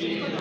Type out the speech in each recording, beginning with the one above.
जी आगे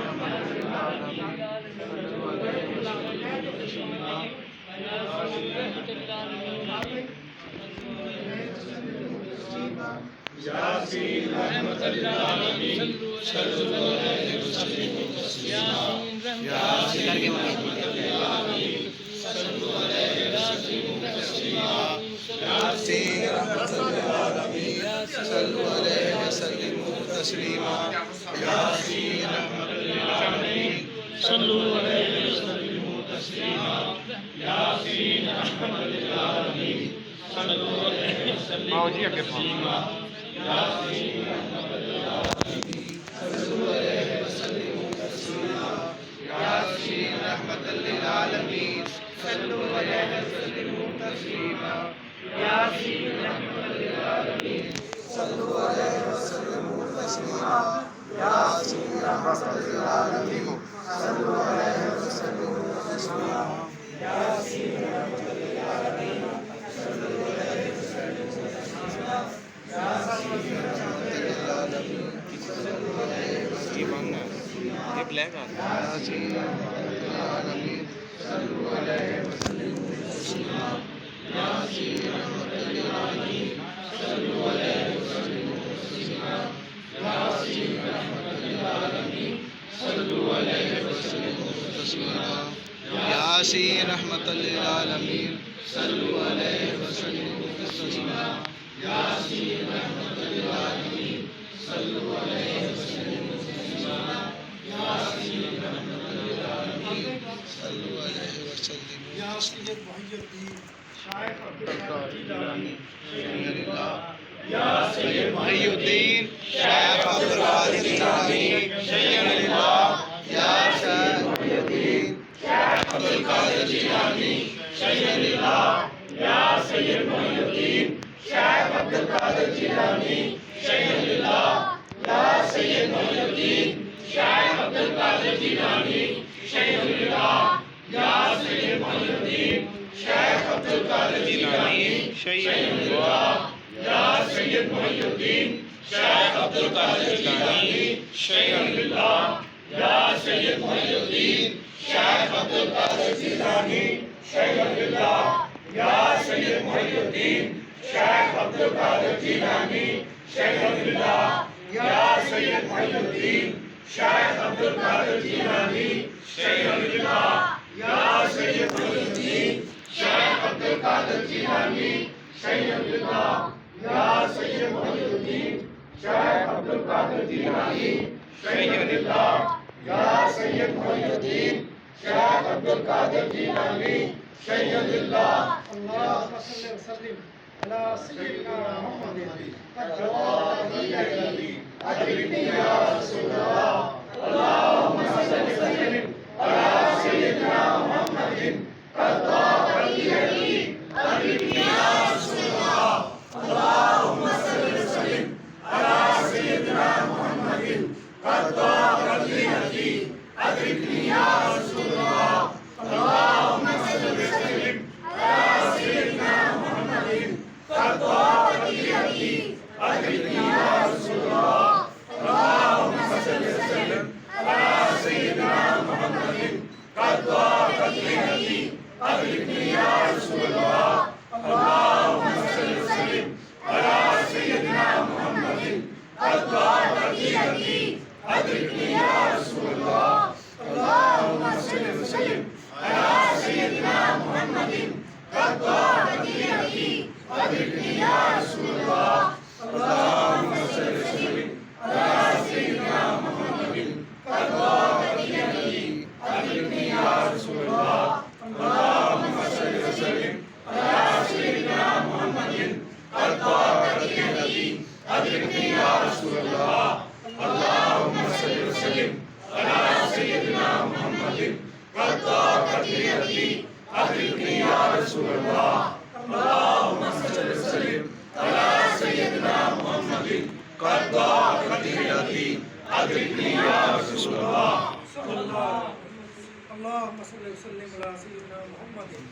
ये ब्लैक आ यासीन रहमतुल लिल आलमीन सल्लु अलैहि वसल्लिमु तस्लीमा यासीन रहमतुल लिल आलमीन सल्लु अलैहि वसल्लिमु तस्लीमा यासीन रहमतुल लिल आलमीन सल्लु अलैहि वसल्लिमु यासीन मुहय्यिद्दीन शाइख अब्दुल कादिर जिलानी शहीदुल्लाह या सैयद मुहय्यिद्दीन शाइख अब्दुल कादिर जिलानी शहीदुल्लाह या सैयद मुहय्यिद्दीन अब्दुल कादिर जिलानी शहीदुल्लाह या सैयद मुहय्यिद्दीन शाइख अब्दुल कादिर जिलानी शहीदुल्लाह या सैयद मुहय्यिद्दीन शाइख अब्दुल कादिर जिलानी शहीदुल्लाह या सैयद मुहय्यिद्दीन शाइख अब्दुल कादिर जिलानी शहीदुल्लाह या सैयद मुहय्यिद्दीन शाइख अब्दुल कादिर जिलानी शहीदुल्लाह या सैयद मुहय्यिद्दीन शाइख अब्दुल कादिर जिलानी शहीदुल्लाह या सैयद मुहय्यिद्दीन शाइख अब्दुल कादिर जिलानी शहीदुल्लाह या सैयद मुहय्यिद्दीन शाइख अब्दुल कादिर जिलानी शहीदुल्लाह या सैयद मुहय्यिद्दीन शाइख अब्दुल कादिर जिलानी शहीदुल्लाह या सैयद मुहय्यिद्दीन शाइख अब्दुल कादिर जिलानी शहीदुल्लाह या सैयद मुहय्यिद्दीन शाइख अब्दुल कादिर जिलानी शहीदुल्लाह अल्लाहुम्मा सल्लि व सल्लिम अला सय्यिदिना मुहम्मदिन अदरिकनी या रसूलल्लाह अल्लाहुम्मा सल्लि व सल्लिम अला सय्यिदिना मुहम्मदिन अदरिकनी या रसूलल्लाह अल्लाहुम्मा सल्लि व सल्लिम अला सय्यिदिना मुहम्मदिन अदरिकनी या रसूलल्लाह अल्लाहुम्मा सल्लि व सल्लिम अला सय्यिदिना मुहम्मदिन अदरिकनी या रसूलल्लाह अल्लाहुम्मा सल्लि व सल्लिम अला सय्यिदिना मुहम्मदिन अदरिकनी या रसूलल्लाह अल्लाहुम्मा सल्लि व सल्लिम अला सय्यिदिना मुहम्मदिन अदरिकनी या रसूलल्लाह अल्लाहुम्मा सल्लि व सल्लिम अला सय्यिदिना मुहम्मदिन अदरिकनी या रसूलल्लाह अल्लाहुम्मा सल्लि व सल्लिम अला सय्यिदिना मुहम्मदिन अदरिकनी या रसूलल्लाह अल्लाहुम्मा सल्लि व सल्लिम अला सय्यिदिना मुहम्मदिन अदरिकनी या रसूलल्लाह अल्लाहुम्मा सल्लि व सल्लिम अला सय्यिदिना मुहम्मदिन अदरिकनी या रसूलल्लाह अल्लाहुम्मा सल्लि व सल्लिम अला सय्यिदिना मुहम्मदिन अदरिकनी या रसूलल्लाह अल्लाहुम्मा सल्लि व सल्लिम अला सय्यिदिना मुहम्मदिन।